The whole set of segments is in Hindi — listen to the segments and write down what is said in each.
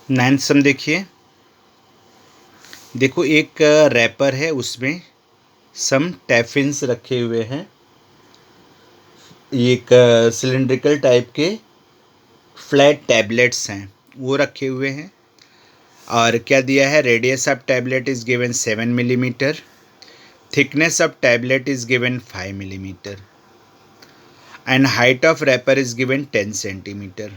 नाइन्थ सम देखिए, देखो एक रैपर है, उसमें सम टैफिन्स रखे हुए हैं, ये एक सिलिंड्रिकल टाइप के फ्लैट टैबलेट्स हैं, वो रखे हुए हैं। और क्या दिया है, radius of tablet is given 7 millimetre, thickness of tablet is given 5 millimetre and height of wrapper is given 10 centimetre.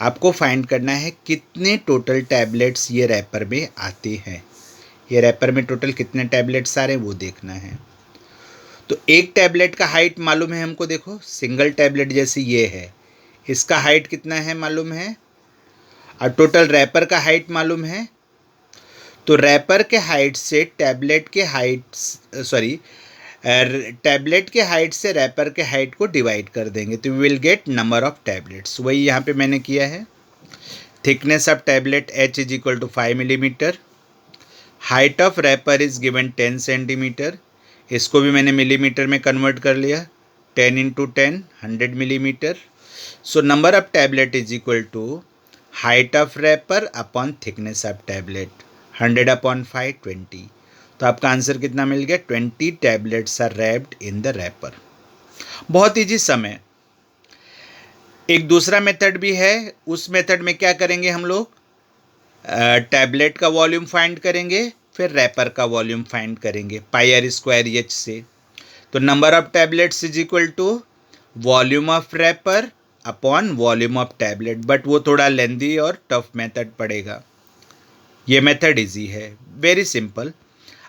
आपको फाइंड करना है कितने टोटल टैबलेट्स ये रैपर में आते हैं, ये रैपर में टोटल कितने टैबलेट्स आ रहे हैं वो देखना है। तो एक टैबलेट का हाइट मालूम है हमको, देखो सिंगल टैबलेट जैसे ये है, इसका हाइट कितना है मालूम है, और टोटल रैपर का हाइट मालूम है। तो रैपर के हाइट से टैबलेट के हाइट, सॉरी, टैबलेट के हाइट से रैपर के हाइट को डिवाइड कर देंगे तो we will get number of tablets. वही यहाँ पे मैंने किया है। Thickness of tablet h is equal to 5 millimetre, height of wrapper is given 10 centimetre, इसको भी मैंने मिलीमीटर में कन्वर्ट कर लिया, 10 into 10 100 millimetre. So number of tablet is equal to height of wrapper upon thickness of tablet, 100 upon 5 20। तो आपका आंसर कितना मिल गया, 20 tablets are wrapped in the wrapper. बहुत ईजी सम है। एक दूसरा मेथड भी है, उस मेथड में क्या करेंगे हम लोग, टैबलेट का वॉल्यूम फाइंड करेंगे, फिर रैपर का वॉल्यूम फाइंड करेंगे पाई आर स्क्वायर एच से। तो number of tablets is equal to volume of wrapper upon volume of tablet, but वो थोड़ा लेंदी और टफ मेथड पड़ेगा। ये मेथड इजी है, वेरी सिंपल।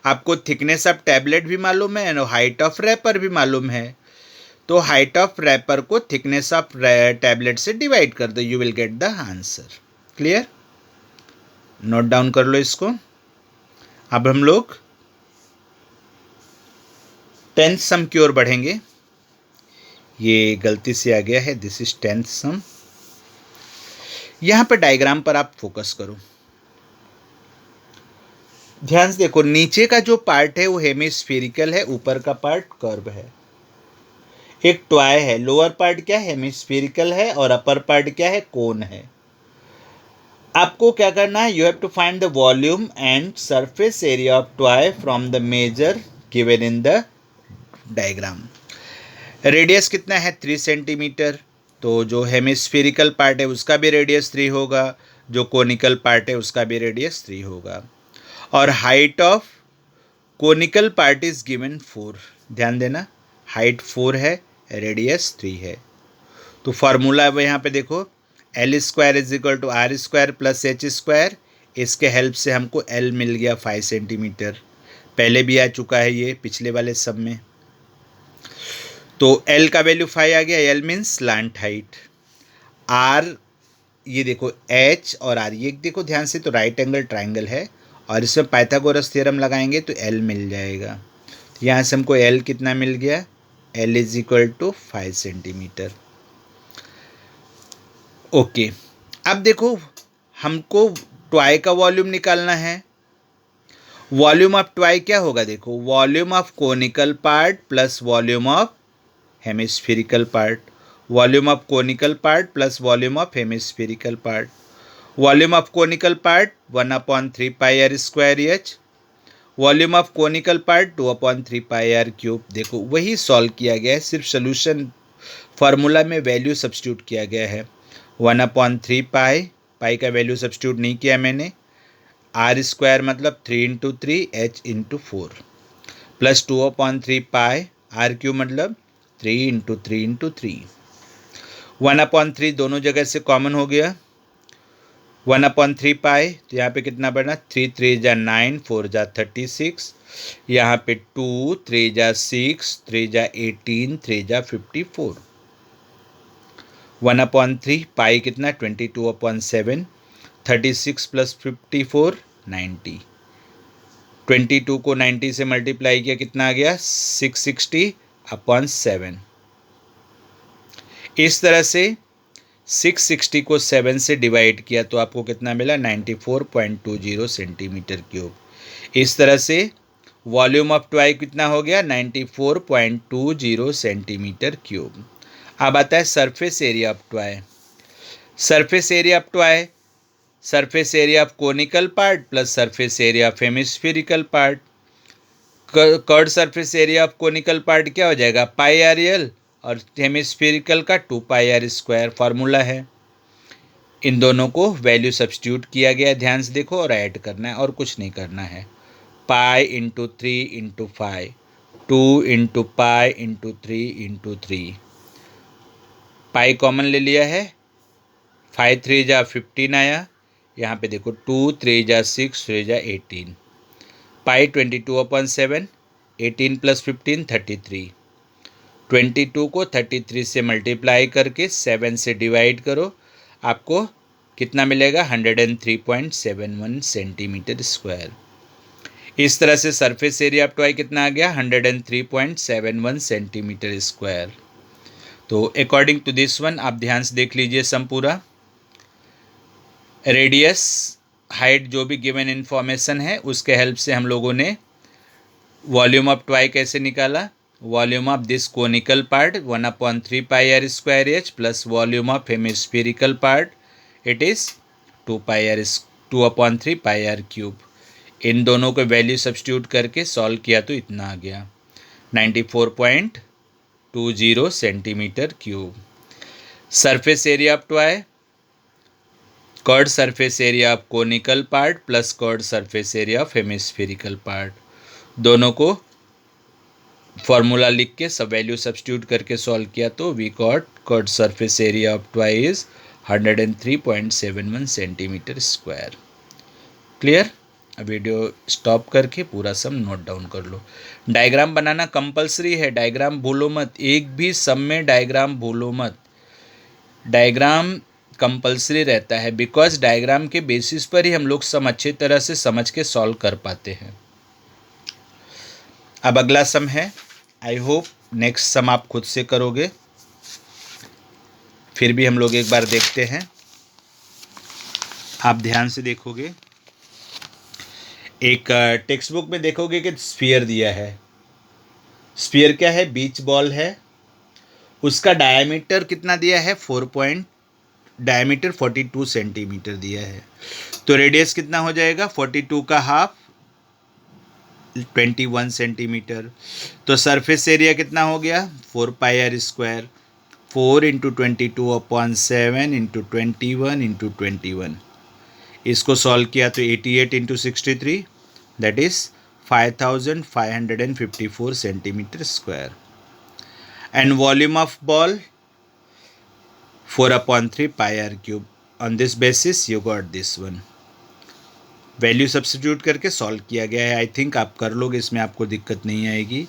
आपको थिकनेस ऑफ टैबलेट भी मालूम है और हाइट ऑफ रैपर भी मालूम है, तो हाइट ऑफ रैपर को थिकनेस ऑफ टैबलेट से डिवाइड कर दो, you will get the answer. Clear, note down कर लो इसको। अब हम लोग 10th सम की ओर बढ़ेंगे। ये गलती से आ गया है, दिस इज 10th सम। यहां पर डायग्राम पर आप फोकस करो, ध्यान से देखो। नीचे का जो पार्ट है वो हेमिस्फेरिकल है, ऊपर का पार्ट कर्व है। एक टॉय है, लोअर पार्ट क्या है, हेमिस्फेरिकल है, और अपर पार्ट क्या है, कोन है। आपको क्या करना है, you have to find the volume and surface area of toy from the measure given in the diagram. Radius कितना है, 3 सेंटीमीटर। तो जो हेमिस्फेरिकल पार्ट है उसका भी रेडियस 3 होगा, जो कोनिकल पार्ट है उसका भी रेडियस 3 होगा। और height of conical part is given 4। ध्यान देना, हाइट 4 है, रेडियस 3 है। तो फार्मूला अब यहाँ पे देखो, L square is equal to R square plus H square. इसके हेल्प से हमको एल मिल गया 5 सेंटीमीटर, पहले भी आ चुका है ये पिछले वाले सब में। तो एल का वैल्यू 5 आ गया, L means slant height. R, ये देखो एच और आर, ये देखो ध्यान से, तो राइट एंगल ट्राइंगल है, और इसमें पाइथागोरस थ्योरम लगाएंगे तो एल मिल जाएगा। यहाँ से हमको एल कितना मिल गया, L is equal to 5 centimetre. Okay, अब देखो हमको ट्वाई का वॉल्यूम निकालना है। वॉल्यूम ऑफ ट्वाई क्या होगा, देखो volume of conical part plus volume of hemispherical part, volume of conical part plus volume of hemispherical part. Volume of conical part 1/3 pi are square H, volume of conical part 2/3 pi are cube. देखो वही सॉल्व किया गया है, सिर्फ सोल्यूशन फार्मूला में वैल्यू सब्स्टिट्यूट किया गया है। 1/3 पाई, पाई का वैल्यू सब्स्टिट्यूट नहीं किया मैंने, आर स्क्वायर मतलब 3 into 3 H into 4 plus 2/3 pi are cube मतलब 3 इंटू 3 इंटू 3। 1/3 दोनों जगह से कॉमन हो गया, 1/3 पाई, तो यहाँ पे कितना बना, 3 3 जा 9, 4 जा 36, यहाँ पे 2 3 जा 6, 3 जा 18, 3 जा 54। 1/3 पाई कितना, 22/7, 36 प्लस 54 90, 22 को 90 से मल्टीप्लाई किया कितना आ गया, 660/7। इस तरह से 660 को 7 से डिवाइड किया तो आपको कितना मिला, 94.20 सेंटीमीटर क्यूब। इस तरह से वॉल्यूम ऑफ ट्वाई कितना हो गया, 94.20 सेंटीमीटर क्यूब। अब आता है surface area of ट्वाई। Surface area of ट्वाई surface area of conical part plus surface area of hemispherical part. Curd surface area of conical part क्या हो जाएगा, पाई आर एल, और हेमिस्फेरिकल का 2 पाई आर स्क्वायर फार्मूला है। इन दोनों को वैल्यू सब्स्टिट्यूट किया गया, ध्यान से देखो, और ऐड करना है और कुछ नहीं करना है। Pi into 3 into 5, 2 into pi into 3 into 3, pi common ले लिया है, 5 3 जा 15 आया, यहाँ पे देखो 2 3 जा 6 3 जा 18, पाई 22/7, 18 प्लस 15 33, 22 को 33 से मल्टीप्लाई करके 7 से डिवाइड करो, आपको कितना मिलेगा, 103.71 सेंटीमीटर स्क्वायर। इस तरह से सरफेस एरिया ऑफ टॉय कितना आ गया, 103.71 सेंटीमीटर स्क्वायर। तो अकॉर्डिंग टू दिस वन आप ध्यान से देख लीजिए सम पूरा। रेडियस, हाइट, जो भी गिवन इन्फॉर्मेशन है उसके हेल्प से हम लोगों ने वॉल्यूम ऑफ टॉय कैसे निकाला, volume of this conical part 1/3 pi are square h plus volume of hemispherical part it is 2/3 pi are cube. इन दोनों को वैल्यू सब्स्टिट्यूट करके सॉल्व किया तो इतना आ गया 94.20 centimetre cube. Surface area of toy, curd surface area of conical part plus curd surface area of hemispherical part, दोनों को फॉर्मूला लिख के सब वैल्यू सब्स्टिट्यूट करके सॉल्व किया तो we got curved surface area of toy is 103.71 centimetre square. Clear? Video stop करके पूरा सम नोट डाउन कर लो। डायग्राम बनाना कंपलसरी है, डायग्राम भूलो मत, एक भी सम में डायग्राम भूलो मत। डायग्राम कंपलसरी रहता है बिकॉज डायग्राम के बेसिस पर ही हम लोग सम अच्छी तरह से समझ के सॉल्व कर पाते हैं। अब अगला सम है, आई होप नेक्स्ट सम आप खुद से करोगे, फिर भी हम लोग एक बार देखते हैं। आप ध्यान से देखोगे, एक टेक्स्ट बुक में देखोगे कि स्फीयर दिया है। स्फीयर क्या है, बीच बॉल है, उसका डायमीटर कितना दिया है, डायमीटर 42 सेंटीमीटर दिया है। तो रेडियस कितना हो जाएगा, 42 का हाफ 21 सेंटीमीटर। तो सरफेस एरिया कितना हो गया, 4 pi are square, 4 into 22/7 into 21 into 21। इसको सॉल्व किया तो 88 इंटू 63 that is 5554 centimetre square. And volume of ball 4/3 pi are cube. On this basis you got this one. Value substitute करके सॉल्व किया गया है। आई थिंक आप कर लोगे, इसमें आपको दिक्कत नहीं आएगी।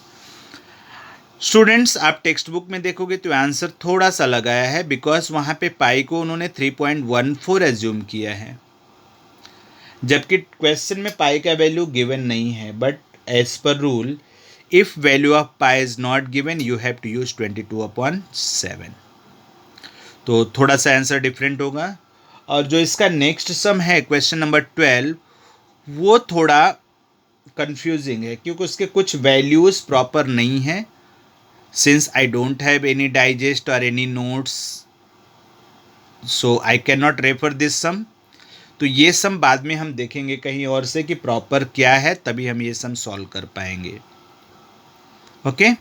स्टूडेंट्स, आप टेक्स्ट बुक में देखोगे तो आंसर थोड़ा सा लगाया है बिकॉज वहाँ पे पाई को उन्होंने 3.14 एज्यूम किया है, जबकि क्वेश्चन में पाई का वैल्यू गिवन नहीं है। But as per rule if value of pi is not given you have to use 22/7। तो थोड़ा सा आंसर डिफरेंट होगा। और जो इसका नेक्स्ट सम है क्वेश्चन नंबर 12, वो थोड़ा कंफ्यूजिंग है क्योंकि उसके कुछ वैल्यूज़ प्रॉपर नहीं है। Since I don't have any digest और any notes so I can not refer this sum. तो ये सम बाद में हम देखेंगे कहीं और से कि प्रॉपर क्या है, तभी हम ये सम सॉल्व कर पाएंगे। ओके?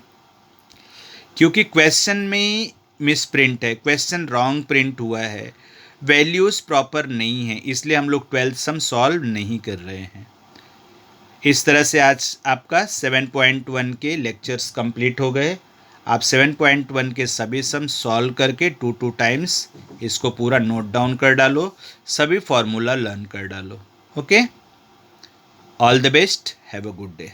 क्योंकि क्वेश्चन में मिस प्रिंट है, क्वेश्चन रॉन्ग प्रिंट हुआ है, वैल्यूज़ प्रॉपर नहीं है, इसलिए हम लोग 12th सम सॉल्व नहीं कर रहे हैं। इस तरह से आज आपका 7.1 के लेक्चर्स कंप्लीट हो गए। आप 7.1 के सभी सम सॉल्व करके 2 टाइम्स इसको पूरा नोट डाउन कर डालो, सभी फॉर्मूला लर्न कर डालो। Okay? All the best, have a good day.